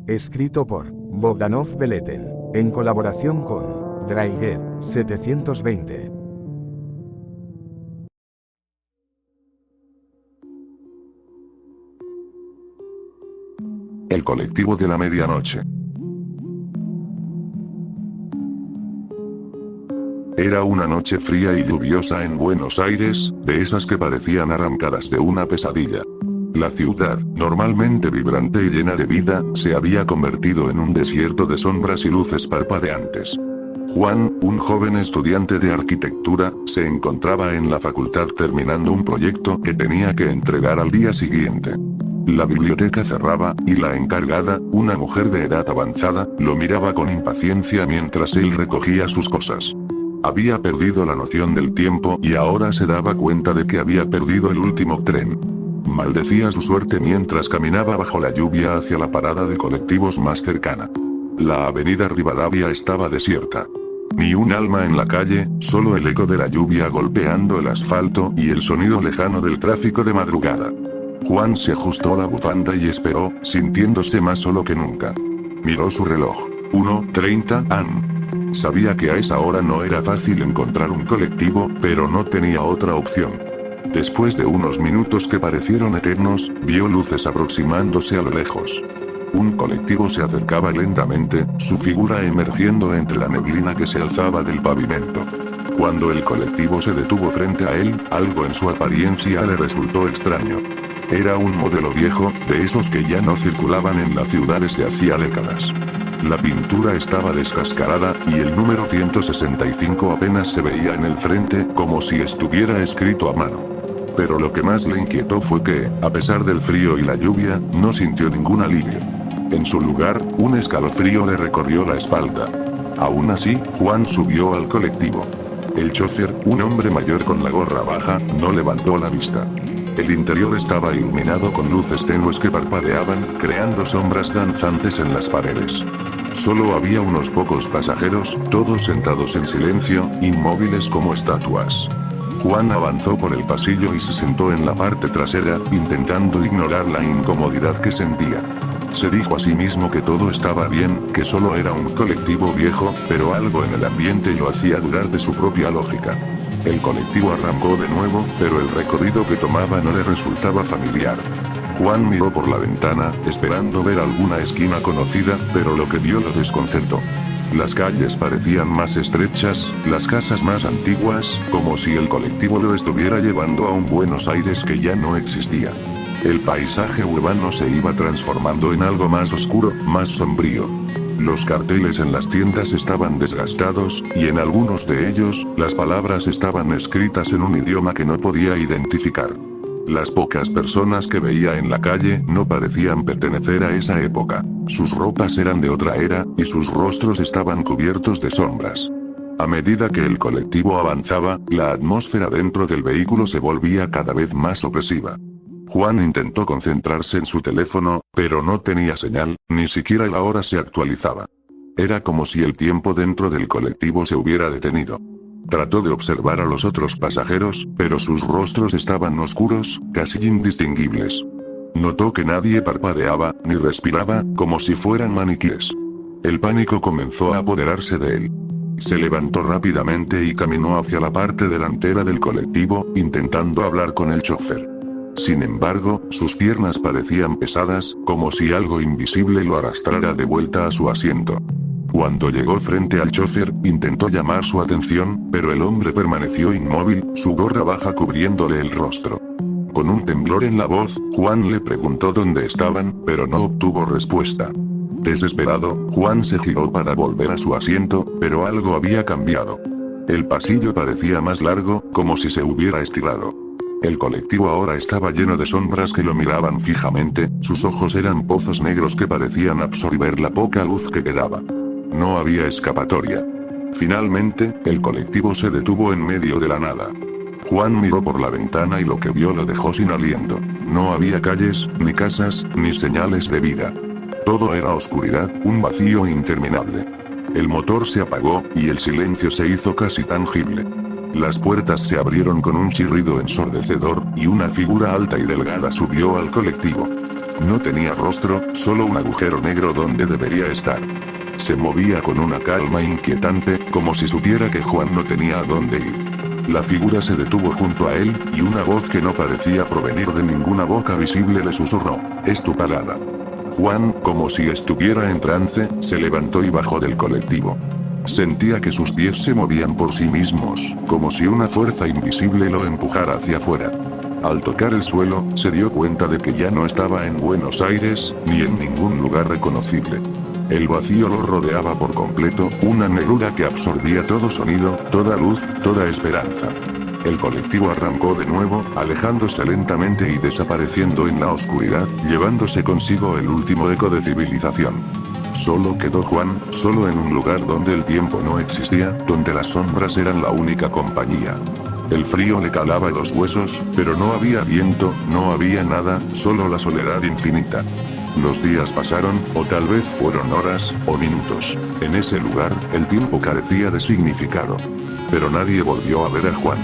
Escrito por Bogdanov Beletel, en colaboración con Draiger 720. El colectivo de la medianoche. Era una noche fría y lluviosa en Buenos Aires, de esas que parecían arrancadas de una pesadilla. La ciudad, normalmente vibrante y llena de vida, se había convertido en un desierto de sombras y luces parpadeantes. Juan, un joven estudiante de arquitectura, se encontraba en la facultad terminando un proyecto que tenía que entregar al día siguiente. La biblioteca cerraba, y la encargada, una mujer de edad avanzada, lo miraba con impaciencia mientras él recogía sus cosas. Había perdido la noción del tiempo y ahora se daba cuenta de que había perdido el último tren. Maldecía su suerte mientras caminaba bajo la lluvia hacia la parada de colectivos más cercana. La avenida Rivadavia estaba desierta. Ni un alma en la calle, solo el eco de la lluvia golpeando el asfalto y el sonido lejano del tráfico de madrugada. Juan se ajustó la bufanda y esperó, sintiéndose más solo que nunca. Miró su reloj. 1:30 am. Sabía que a esa hora no era fácil encontrar un colectivo, pero no tenía otra opción. Después de unos minutos que parecieron eternos, vio luces aproximándose a lo lejos. Un colectivo se acercaba lentamente, su figura emergiendo entre la neblina que se alzaba del pavimento. Cuando el colectivo se detuvo frente a él, algo en su apariencia le resultó extraño. Era un modelo viejo, de esos que ya no circulaban en la ciudad desde hacía décadas. La pintura estaba descascarada, y el número 165 apenas se veía en el frente, como si estuviera escrito a mano. Pero lo que más le inquietó fue que, a pesar del frío y la lluvia, no sintió ningún alivio. En su lugar, un escalofrío le recorrió la espalda. Aún así, Juan subió al colectivo. El chófer, un hombre mayor con la gorra baja, no levantó la vista. El interior estaba iluminado con luces tenues que parpadeaban, creando sombras danzantes en las paredes. Solo había unos pocos pasajeros, todos sentados en silencio, inmóviles como estatuas. Juan avanzó por el pasillo y se sentó en la parte trasera, intentando ignorar la incomodidad que sentía. Se dijo a sí mismo que todo estaba bien, que solo era un colectivo viejo, pero algo en el ambiente lo hacía dudar de su propia lógica. El colectivo arrancó de nuevo, pero el recorrido que tomaba no le resultaba familiar. Juan miró por la ventana, esperando ver alguna esquina conocida, pero lo que vio lo desconcertó. Las calles parecían más estrechas, las casas más antiguas, como si el colectivo lo estuviera llevando a un Buenos Aires que ya no existía. El paisaje urbano se iba transformando en algo más oscuro, más sombrío. Los carteles en las tiendas estaban desgastados, y en algunos de ellos, las palabras estaban escritas en un idioma que no podía identificar. Las pocas personas que veía en la calle no parecían pertenecer a esa época. Sus ropas eran de otra era, y sus rostros estaban cubiertos de sombras. A medida que el colectivo avanzaba, la atmósfera dentro del vehículo se volvía cada vez más opresiva. Juan intentó concentrarse en su teléfono, pero no tenía señal, ni siquiera la hora se actualizaba. Era como si el tiempo dentro del colectivo se hubiera detenido. Trató de observar a los otros pasajeros, pero sus rostros estaban oscuros, casi indistinguibles. Notó que nadie parpadeaba, ni respiraba, como si fueran maniquíes. El pánico comenzó a apoderarse de él. Se levantó rápidamente y caminó hacia la parte delantera del colectivo, intentando hablar con el chofer. Sin embargo, sus piernas parecían pesadas, como si algo invisible lo arrastrara de vuelta a su asiento. Cuando llegó frente al chofer, intentó llamar su atención, pero el hombre permaneció inmóvil, su gorra baja cubriéndole el rostro. Con un temblor en la voz, Juan le preguntó dónde estaban, pero no obtuvo respuesta. Desesperado, Juan se giró para volver a su asiento, pero algo había cambiado. El pasillo parecía más largo, como si se hubiera estirado. El colectivo ahora estaba lleno de sombras que lo miraban fijamente, sus ojos eran pozos negros que parecían absorber la poca luz que quedaba. No había escapatoria. Finalmente, el colectivo se detuvo en medio de la nada. Juan miró por la ventana y lo que vio lo dejó sin aliento. No había calles, ni casas, ni señales de vida. Todo era oscuridad, un vacío interminable. El motor se apagó, y el silencio se hizo casi tangible. Las puertas se abrieron con un chirrido ensordecedor, y una figura alta y delgada subió al colectivo. No tenía rostro, solo un agujero negro donde debería estar. Se movía con una calma inquietante, como si supiera que Juan no tenía a dónde ir. La figura se detuvo junto a él, y una voz que no parecía provenir de ninguna boca visible le susurró: «Es tu parada». Juan, como si estuviera en trance, se levantó y bajó del colectivo. Sentía que sus pies se movían por sí mismos, como si una fuerza invisible lo empujara hacia afuera. Al tocar el suelo, se dio cuenta de que ya no estaba en Buenos Aires, ni en ningún lugar reconocible. El vacío lo rodeaba por completo, una negrura que absorbía todo sonido, toda luz, toda esperanza. El colectivo arrancó de nuevo, alejándose lentamente y desapareciendo en la oscuridad, llevándose consigo el último eco de civilización. Solo quedó Juan, solo en un lugar donde el tiempo no existía, donde las sombras eran la única compañía. El frío le calaba los huesos, pero no había viento, no había nada, solo la soledad infinita. Los días pasaron, o tal vez fueron horas, o minutos. En ese lugar, el tiempo carecía de significado. Pero nadie volvió a ver a Juan.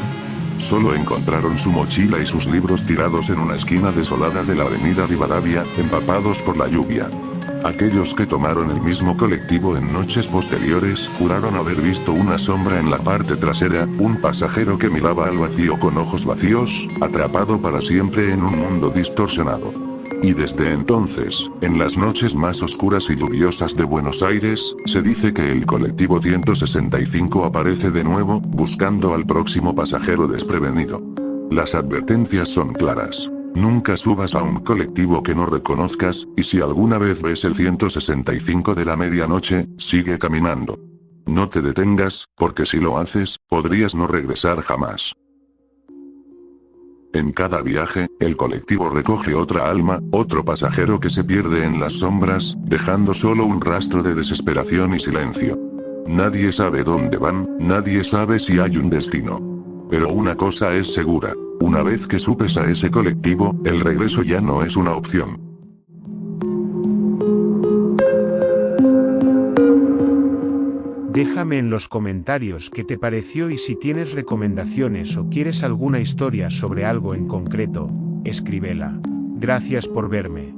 Solo encontraron su mochila y sus libros tirados en una esquina desolada de la avenida Rivadavia, empapados por la lluvia. Aquellos que tomaron el mismo colectivo en noches posteriores, juraron haber visto una sombra en la parte trasera, un pasajero que miraba al vacío con ojos vacíos, atrapado para siempre en un mundo distorsionado. Y desde entonces, en las noches más oscuras y lluviosas de Buenos Aires, se dice que el colectivo 165 aparece de nuevo, buscando al próximo pasajero desprevenido. Las advertencias son claras. Nunca subas a un colectivo que no reconozcas, y si alguna vez ves el 165 de la medianoche, sigue caminando. No te detengas, porque si lo haces, podrías no regresar jamás. En cada viaje, el colectivo recoge otra alma, otro pasajero que se pierde en las sombras, dejando solo un rastro de desesperación y silencio. Nadie sabe dónde van, nadie sabe si hay un destino. Pero una cosa es segura: una vez que subes a ese colectivo, el regreso ya no es una opción. Déjame en los comentarios qué te pareció y si tienes recomendaciones o quieres alguna historia sobre algo en concreto, escríbela. Gracias por verme.